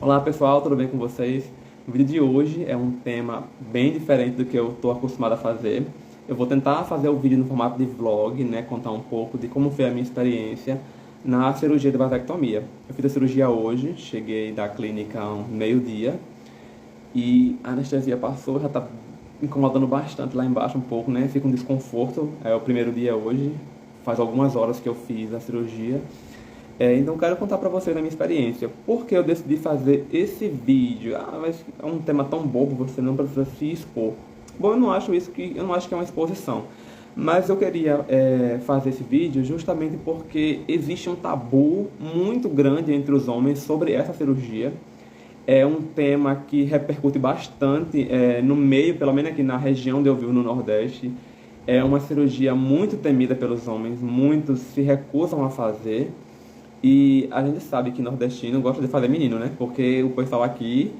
Olá pessoal, tudo bem com vocês? O vídeo de hoje é um tema bem diferente do que eu estou acostumado a fazer. Eu vou tentar fazer o vídeo no formato de vlog, né, contar um pouco de como foi a minha experiência na cirurgia de vasectomia. Eu fiz a cirurgia hoje, cheguei da clínica um meio-dia e a anestesia passou, já está incomodando bastante lá embaixo um pouco, né? Fica um desconforto. É o primeiro dia hoje, faz algumas horas que eu fiz a cirurgia. Então quero contar para vocês a minha experiência. Por que eu decidi fazer esse vídeo? Mas é um tema tão bobo, você não precisa se expor. Bom, eu não acho que é uma exposição. Mas eu queria fazer esse vídeo justamente porque existe um tabu muito grande entre os homens sobre essa cirurgia. É um tema que repercute bastante no meio, pelo menos aqui na região onde eu vivo, no Nordeste. É uma cirurgia muito temida pelos homens, muitos se recusam a fazer. E a gente sabe que nordestino gosta de fazer menino, né? Porque o pessoal aqui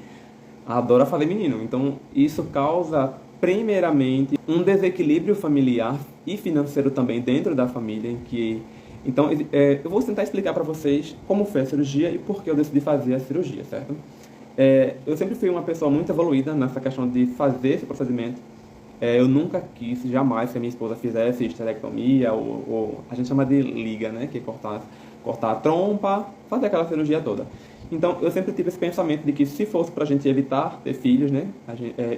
adora fazer menino. Então, isso causa, primeiramente, um desequilíbrio familiar e financeiro também dentro da família. Então, eu vou tentar explicar para vocês como foi a cirurgia e por que eu decidi fazer a cirurgia, certo? Eu sempre fui uma pessoa muito evoluída nessa questão de fazer esse procedimento. Eu nunca quis, jamais, que a minha esposa fizesse esterectomia, ou a gente chama de liga, né? Que é cortar a trompa, fazer aquela cirurgia toda. Então, eu sempre tive esse pensamento de que se fosse para a gente evitar ter filhos, né?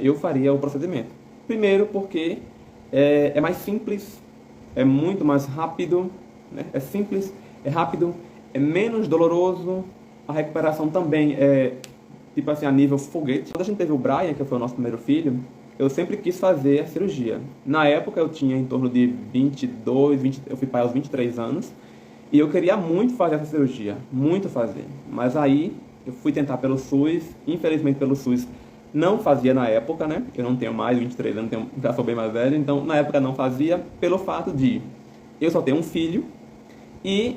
Eu faria o procedimento. Primeiro porque é mais simples, é muito mais rápido, né? É simples, é rápido, é menos doloroso, a recuperação também é, tipo assim, a nível foguete. Quando a gente teve o Brian, que foi o nosso primeiro filho, eu sempre quis fazer a cirurgia. Na época eu tinha em torno de 22, 20, eu fui pai aos 23 anos, e eu queria muito fazer essa cirurgia, muito fazer. Mas aí eu fui tentar pelo SUS, infelizmente pelo SUS não fazia na época, né? Eu não tenho mais 23 anos, já sou bem mais velho, então na época não fazia pelo fato de eu só ter um filho e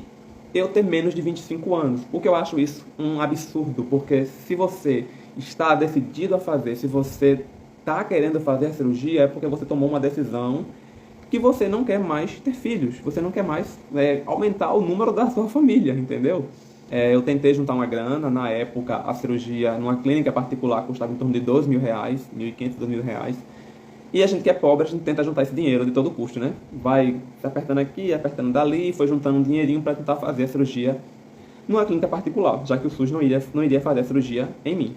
eu ter menos de 25 anos. O que eu acho isso um absurdo, porque se você está decidido a fazer, se você está querendo fazer a cirurgia, é porque você tomou uma decisão que você não quer mais ter filhos, você não quer mais aumentar o número da sua família, entendeu? Eu tentei juntar uma grana, na época a cirurgia numa clínica particular custava em torno de R$ 2.000, 1.500, R$ 2.000, e a gente que é pobre, a gente tenta juntar esse dinheiro de todo custo, né? Vai se apertando aqui, apertando dali, foi juntando um dinheirinho para tentar fazer a cirurgia numa clínica particular, já que o SUS não iria fazer a cirurgia em mim.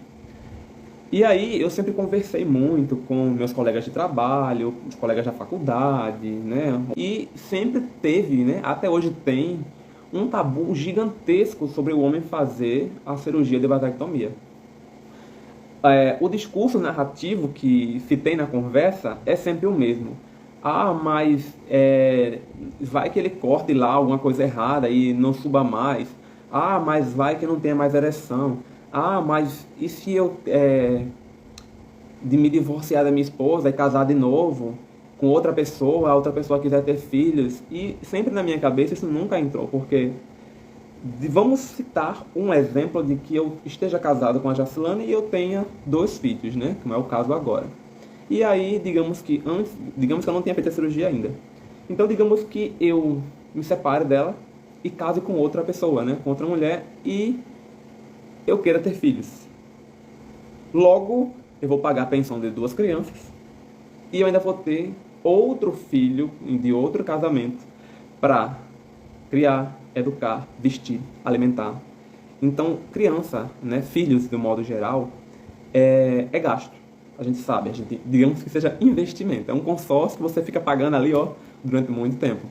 E aí eu sempre conversei muito com meus colegas de trabalho, os colegas da faculdade, né? E sempre teve, né? Até hoje tem um tabu gigantesco sobre o homem fazer a cirurgia de vasectomia. O discurso narrativo que se tem na conversa é sempre o mesmo. Mas vai que ele corte lá alguma coisa errada e não suba mais. Mas vai que não tenha mais ereção. Mas e se eu de me divorciar da minha esposa e casar de novo com outra pessoa, a outra pessoa quiser ter filhos? E sempre na minha cabeça isso nunca entrou, porque vamos citar um exemplo de que eu esteja casado com a Jacilane e eu tenha 2 filhos, né? Como é o caso agora. E aí, digamos que eu não tenha feito a cirurgia ainda. Então, digamos que eu me separe dela e case com outra pessoa, né? Com outra mulher, e eu queira ter filhos. Logo, eu vou pagar a pensão de 2 crianças e eu ainda vou ter outro filho de outro casamento para criar, educar, vestir, alimentar. Então, criança, né, filhos de modo geral, é gasto. A gente sabe, digamos que seja investimento. É um consórcio que você fica pagando ali, ó, durante muito tempo.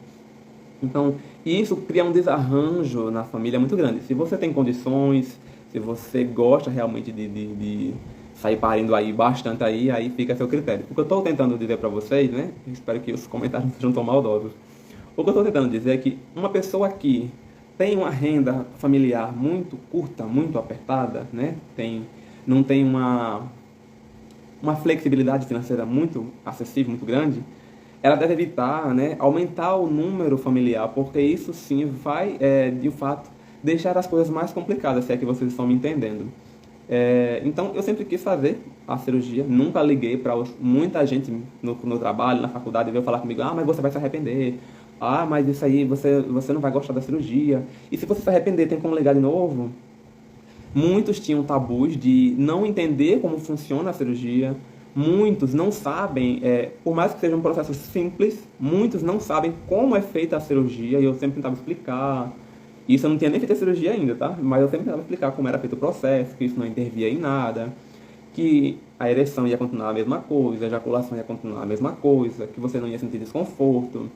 Então, isso cria um desarranjo na família muito grande. Se você tem condições, se você gosta realmente de sair parindo aí bastante aí fica a seu critério. O que eu estou tentando dizer para vocês, né? Espero que os comentários não sejam tão maldosos. O que eu estou tentando dizer é que uma pessoa que tem uma renda familiar muito curta, muito apertada, né? Não tem uma flexibilidade financeira muito acessível, muito grande, ela deve evitar, né, aumentar o número familiar, porque isso sim vai, de fato, deixar as coisas mais complicadas, se é que vocês estão me entendendo. Então, eu sempre quis fazer a cirurgia, nunca liguei para muita gente no trabalho, na faculdade, veio falar comigo, mas você vai se arrepender, mas isso aí, você não vai gostar da cirurgia, e se você se arrepender, tem como ligar de novo? Muitos tinham tabus de não entender como funciona a cirurgia. Muitos não sabem, por mais que seja um processo simples, muitos não sabem como é feita a cirurgia, e eu sempre tentava explicar. Isso eu não tinha nem feito a cirurgia ainda, tá? Mas eu sempre tentava explicar como era feito o processo, que isso não intervia em nada, que a ereção ia continuar a mesma coisa, a ejaculação ia continuar a mesma coisa, que você não ia sentir desconforto,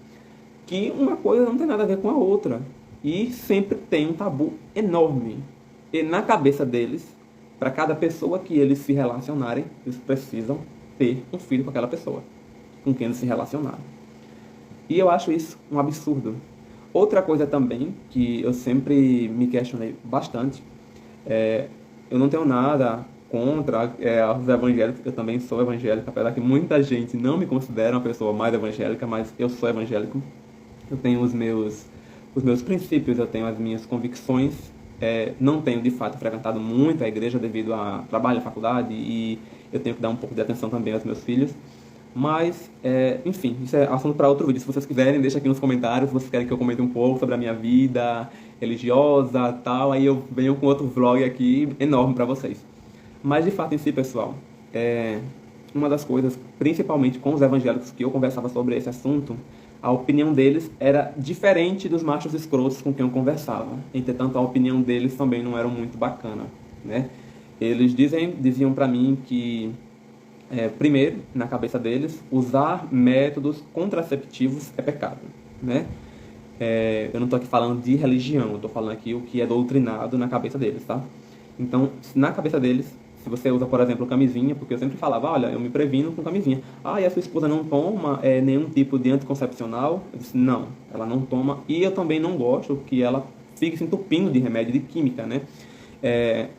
que uma coisa não tem nada a ver com a outra. E sempre tem um tabu enorme. E na cabeça deles, para cada pessoa que eles se relacionarem, eles precisam ter um filho com aquela pessoa com quem eles se relacionaram. E eu acho isso um absurdo. Outra coisa também que eu sempre me questionei bastante, eu não tenho nada contra os evangélicos, eu também sou evangélico, apesar que muita gente não me considera uma pessoa mais evangélica, mas eu sou evangélico. Eu tenho os meus princípios, eu tenho as minhas convicções. Não tenho, de fato, frequentado muito a igreja devido a trabalho, a faculdade, e eu tenho que dar um pouco de atenção também aos meus filhos. Mas, enfim, isso é assunto para outro vídeo. Se vocês quiserem, deixa aqui nos comentários se vocês querem que eu comente um pouco sobre a minha vida religiosa e tal. Aí eu venho com outro vlog aqui enorme para vocês. Mas, de fato, em si, pessoal, uma das coisas, principalmente com os evangélicos que eu conversava sobre esse assunto, a opinião deles era diferente dos machos escrotos com quem eu conversava. Entretanto, a opinião deles também não era muito bacana, né? Eles diziam para mim que, primeiro, na cabeça deles, usar métodos contraceptivos é pecado, né? Eu não estou aqui falando de religião, eu estou falando aqui o que é doutrinado na cabeça deles, tá? Então, na cabeça deles, se você usa, por exemplo, camisinha, porque eu sempre falava, olha, eu me previno com camisinha. E a sua esposa não toma nenhum tipo de anticoncepcional? Eu disse, não, ela não toma. E eu também não gosto que ela fique se entupindo de remédio de química, né?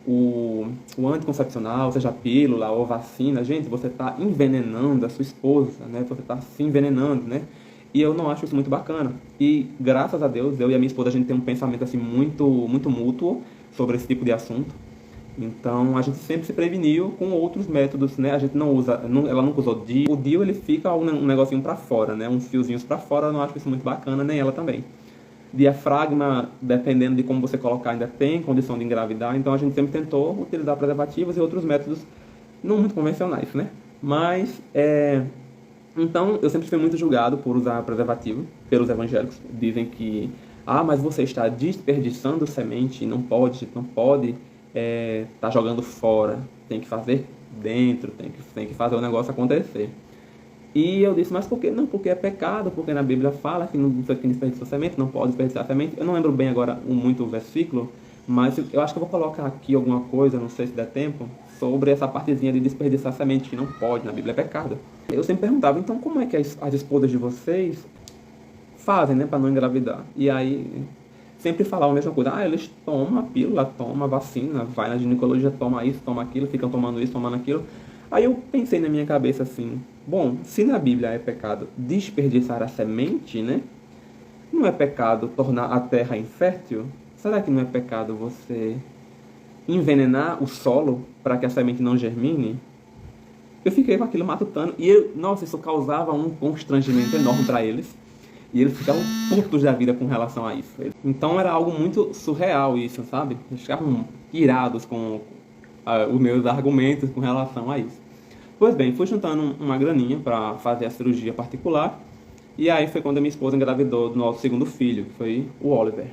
O anticoncepcional, seja pílula ou vacina, gente, você está envenenando a sua esposa, né? Você está se envenenando, né? E eu não acho isso muito bacana. E, graças a Deus, eu e a minha esposa, a gente tem um pensamento assim muito, muito mútuo sobre esse tipo de assunto. Então, a gente sempre se preveniu com outros métodos, né? A gente não usa, ela nunca usou DIU. O DIU, ele fica um negocinho pra fora, né? Uns fiozinhos pra fora, eu não acho isso muito bacana, nem ela também. Diafragma, dependendo de como você colocar, ainda tem condição de engravidar. Então, a gente sempre tentou utilizar preservativos e outros métodos não muito convencionais, né? Mas, então, eu sempre fui muito julgado por usar preservativo pelos evangélicos. Dizem que, mas você está desperdiçando semente, não pode tá jogando fora, tem que fazer dentro, tem que fazer o negócio acontecer. E eu disse, mas por que não? Porque é pecado, porque na Bíblia fala que não desperdiça semente, não pode desperdiçar semente. Eu não lembro bem agora muito o versículo, mas eu acho que eu vou colocar aqui alguma coisa, não sei se der tempo, sobre essa partezinha de desperdiçar semente, que não pode, na Bíblia é pecado. Eu sempre perguntava, então como é que as esposas de vocês fazem, né, para não engravidar? E aí sempre falavam a mesma coisa, eles tomam a pílula, tomam a vacina, vai na ginecologia, toma isso, toma aquilo, ficam tomando isso, tomando aquilo. Aí eu pensei na minha cabeça assim, bom, se na Bíblia é pecado desperdiçar a semente, né? Não é pecado tornar a terra infértil? Será que não é pecado você envenenar o solo para que a semente não germine? Eu fiquei com aquilo matutando e, nossa, isso causava um constrangimento enorme para eles. E eles ficavam putos da vida com relação a isso. Então era algo muito surreal isso, sabe? Eles ficavam irados com os meus argumentos com relação a isso. Pois bem, fui juntando uma graninha para fazer a cirurgia particular. E aí foi quando a minha esposa engravidou do nosso segundo filho, que foi o Oliver.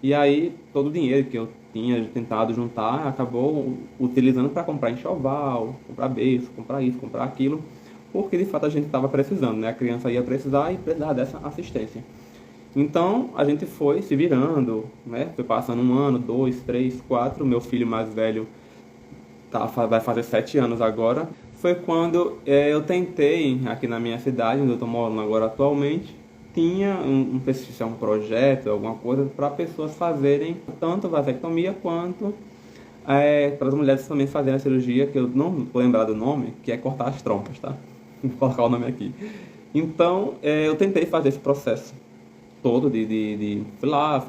E aí todo o dinheiro que eu tinha tentado juntar acabou utilizando para comprar enxoval, comprar berço, comprar isso, comprar aquilo. Porque de fato a gente estava precisando, né? A criança ia precisar e precisava dessa assistência. Então a gente foi se virando, né? Foi passando 1 ano, 2, 3, 4. Meu filho mais velho vai fazer 7 anos agora. Foi quando eu tentei, aqui na minha cidade, onde eu estou morando agora atualmente, tinha um projeto, alguma coisa, para pessoas fazerem tanto vasectomia quanto para as mulheres também fazerem a cirurgia, que eu não vou lembrar do nome, que é cortar as trompas, tá? Vou colocar o nome aqui. Então, eu tentei fazer esse processo todo de fui lá,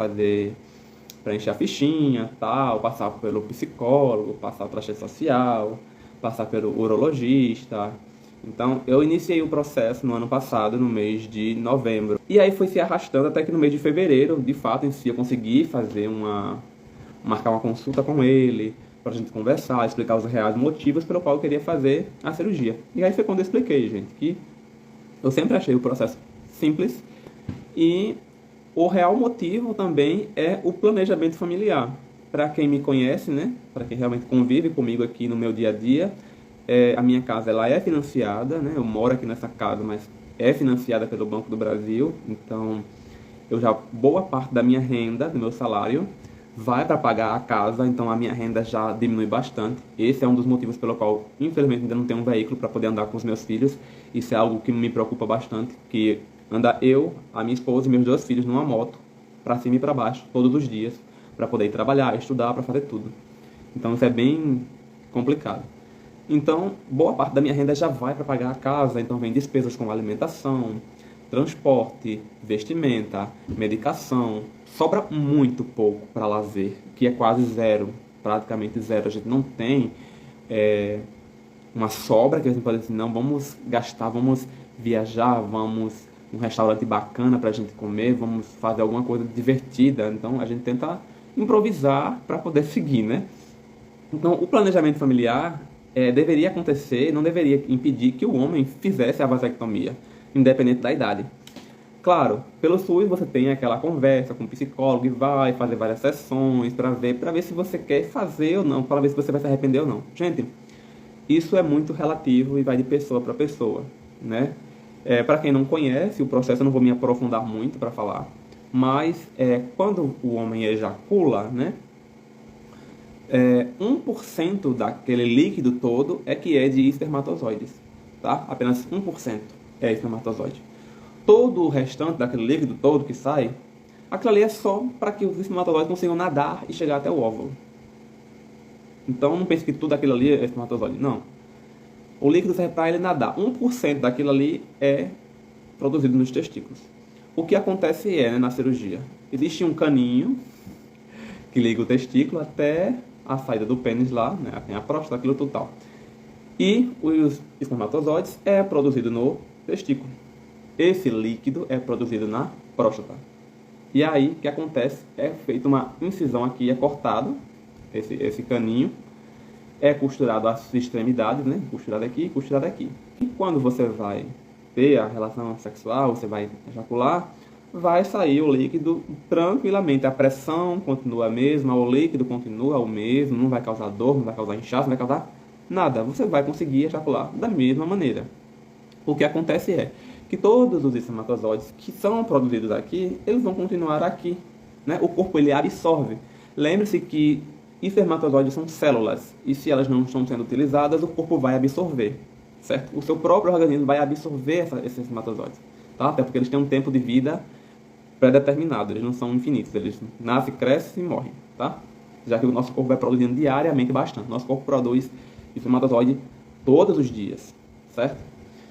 preencher a fichinha, tal, passar pelo psicólogo, passar para a assistente social, passar pelo urologista. Então, eu iniciei o processo no ano passado, no mês de novembro. E aí foi se arrastando até que no mês de fevereiro, de fato, em si, eu consegui marcar uma consulta com ele, pra gente conversar, explicar os reais motivos pelo qual eu queria fazer a cirurgia. E aí foi quando eu expliquei, gente, que eu sempre achei o processo simples e o real motivo também é o planejamento familiar. Para quem me conhece, né, para quem realmente convive comigo aqui no meu dia a dia, a minha casa ela é financiada, né, eu moro aqui nessa casa, mas é financiada pelo Banco do Brasil, então boa parte da minha renda, do meu salário, vai para pagar a casa, então a minha renda já diminui bastante. Esse é um dos motivos pelo qual, infelizmente, ainda não tenho um veículo para poder andar com os meus filhos. Isso é algo que me preocupa bastante, que andar eu, a minha esposa e meus 2 filhos numa moto, para cima e para baixo, todos os dias, para poder ir trabalhar, estudar, para fazer tudo. Então isso é bem complicado. Então, boa parte da minha renda já vai para pagar a casa, então vem despesas com alimentação, transporte, vestimenta, medicação. Sobra muito pouco para lazer, que é quase zero, praticamente zero. A gente não tem uma sobra que a gente pode dizer, não, vamos gastar, vamos viajar, vamos num restaurante bacana para a gente comer, vamos fazer alguma coisa divertida. Então a gente tenta improvisar para poder seguir, né? Então o planejamento familiar deveria acontecer, não deveria impedir que o homem fizesse a vasectomia, independente da idade. Claro, pelo SUS você tem aquela conversa com o psicólogo e vai fazer várias sessões para ver se você quer fazer ou não, para ver se você vai se arrepender ou não. Gente, isso é muito relativo e vai de pessoa para pessoa, né? Para quem não conhece o processo, eu não vou me aprofundar muito para falar, mas quando o homem ejacula, né? 1% daquele líquido todo é que é de espermatozoides, tá? Apenas 1% é espermatozoide. Todo o restante daquele líquido todo que sai, aquilo ali é só para que os espermatozoides consigam nadar e chegar até o óvulo. Então não pense que tudo aquilo ali é espermatozoide, não. O líquido serve para ele nadar. 1% daquilo ali é produzido nos testículos. O que acontece né, na cirurgia? Existe um caninho que liga o testículo até a saída do pênis lá, né, tem a próstata, aquilo total. E os espermatozoides é produzido no testículo. Esse líquido é produzido na próstata. E aí, o que acontece? É feita uma incisão aqui, é cortado esse caninho, é costurado as extremidades, né? Costurado aqui e costurado aqui. E quando você vai ter a relação sexual, você vai ejacular, vai sair o líquido tranquilamente. A pressão continua a mesma, o líquido continua o mesmo, não vai causar dor, não vai causar inchaço, não vai causar nada. Você vai conseguir ejacular da mesma maneira. O que acontece é que todos os espermatozoides que são produzidos aqui, eles vão continuar aqui, né? O corpo ele absorve. Lembre-se que espermatozoides são células e se elas não estão sendo utilizadas, o corpo vai absorver, certo? O seu próprio organismo vai absorver esses espermatozoides, tá? Até porque eles têm um tempo de vida pré-determinado, eles não são infinitos, eles nascem, crescem e morrem, tá? Já que o nosso corpo vai produzindo diariamente bastante. Nosso corpo produz espermatozoide todos os dias, certo?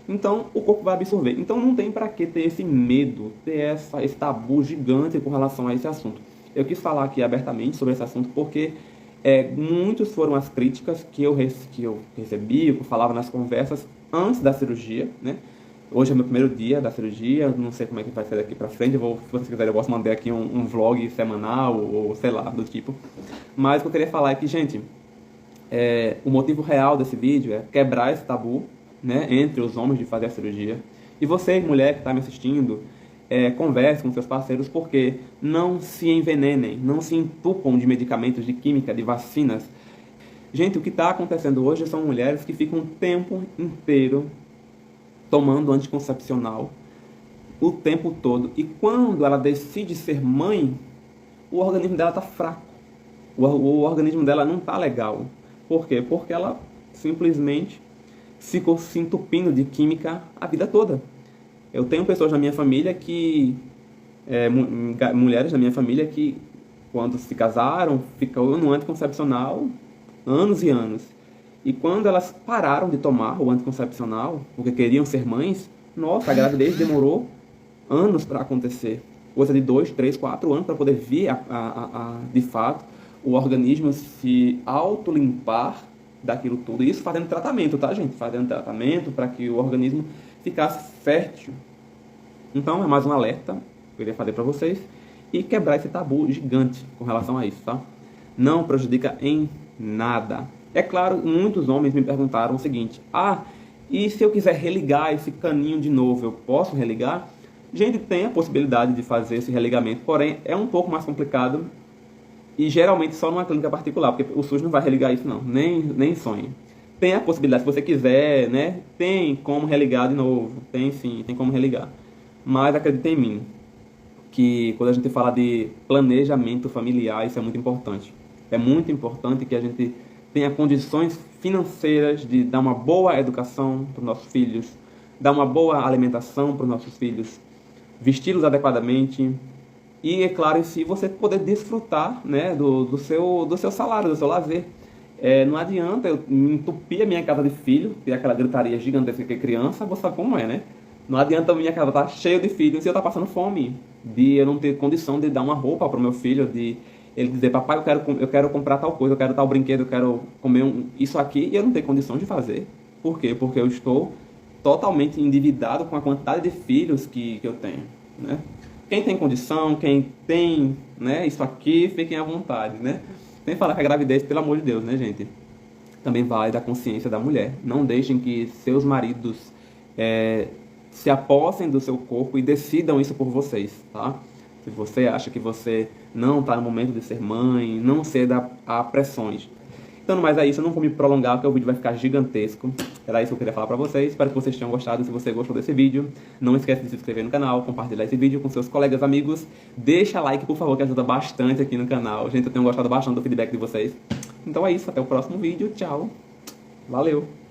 Então, o corpo vai absorver. Então, não tem para que ter esse medo, ter esse tabu gigante com relação a esse assunto. Eu quis falar aqui abertamente sobre esse assunto porque muitas foram as críticas que eu recebi, que eu falava nas conversas antes da cirurgia, né? Hoje é meu primeiro dia da cirurgia, não sei como é que vai ser daqui para frente. Se vocês quiserem, eu posso mandar aqui um vlog semanal ou sei lá, do tipo. Mas o que eu queria falar é que, gente, o motivo real desse vídeo é quebrar esse tabu, né, entre os homens de fazer a cirurgia. E você, mulher que está me assistindo, converse com seus parceiros, porque não se envenenem, não se entupam de medicamentos, de química, de vacinas. Gente, o que está acontecendo hoje são mulheres que ficam o tempo inteiro tomando anticoncepcional, o tempo todo. E quando ela decide ser mãe, o organismo dela está fraco. O organismo dela não está legal. Por quê? Porque ela simplesmente ficou se entupindo de química a vida toda. Eu tenho pessoas na minha família que... mulheres na minha família que, quando se casaram, ficou no anticoncepcional anos e anos. E quando elas pararam de tomar o anticoncepcional, porque queriam ser mães, nossa, a gravidez demorou anos para acontecer. Coisa de 2, 3, 4 anos para poder vir de fato, o organismo se autolimpar daquilo tudo. Isso fazendo tratamento, tá, gente? Fazendo tratamento para que o organismo ficasse fértil. Então, é mais um alerta que eu queria fazer para vocês e quebrar esse tabu gigante com relação a isso, tá? Não prejudica em Nada. É claro, muitos homens me perguntaram o seguinte: e se eu quiser religar esse caninho de novo, eu posso religar? Gente, tem a possibilidade de fazer esse religamento, porém é um pouco mais complicado e geralmente só numa clínica particular, porque o SUS não vai religar isso não, nem sonhe. Tem a possibilidade, se você quiser, né? Tem como religar de novo, tem sim, tem como religar. Mas acredita em mim, que quando a gente fala de planejamento familiar, isso é muito importante. É muito importante que a gente tenha condições financeiras de dar uma boa educação para os nossos filhos, dar uma boa alimentação para os nossos filhos, vesti-los adequadamente e, é claro, em si, você poder desfrutar, né, do seu salário, do seu lazer. Não adianta eu me entupir a minha casa de filho, ter aquela gritaria gigantesca que é criança, você sabe como é, né? Não adianta a minha casa estar cheia de filhos e eu estar passando fome, de eu não ter condição de dar uma roupa para o meu filho, de ele dizer: papai, eu quero comprar tal coisa, eu quero tal brinquedo, eu quero comer isso aqui, e eu não tenho condição de fazer. Por quê? Porque eu estou totalmente endividado com a quantidade de filhos que eu tenho, né? Quem tem condição, quem tem, né, isso aqui, fiquem à vontade, né? Sem falar que a gravidez, pelo amor de Deus, né, gente? Também vai da consciência da mulher. Não deixem que seus maridos se apossem do seu corpo e decidam isso por vocês, tá? Se você acha que você não está no momento de ser mãe, não ceda a pressões. Então, mas é isso, eu não vou me prolongar, porque o vídeo vai ficar gigantesco. Era isso que eu queria falar pra vocês. Espero que vocês tenham gostado. Se você gostou desse vídeo, não esquece de se inscrever no canal, compartilhar esse vídeo com seus colegas, amigos. Deixa like, por favor, que ajuda bastante aqui no canal. Gente, eu tenho gostado bastante do feedback de vocês. Então é isso, até o próximo vídeo. Tchau. Valeu!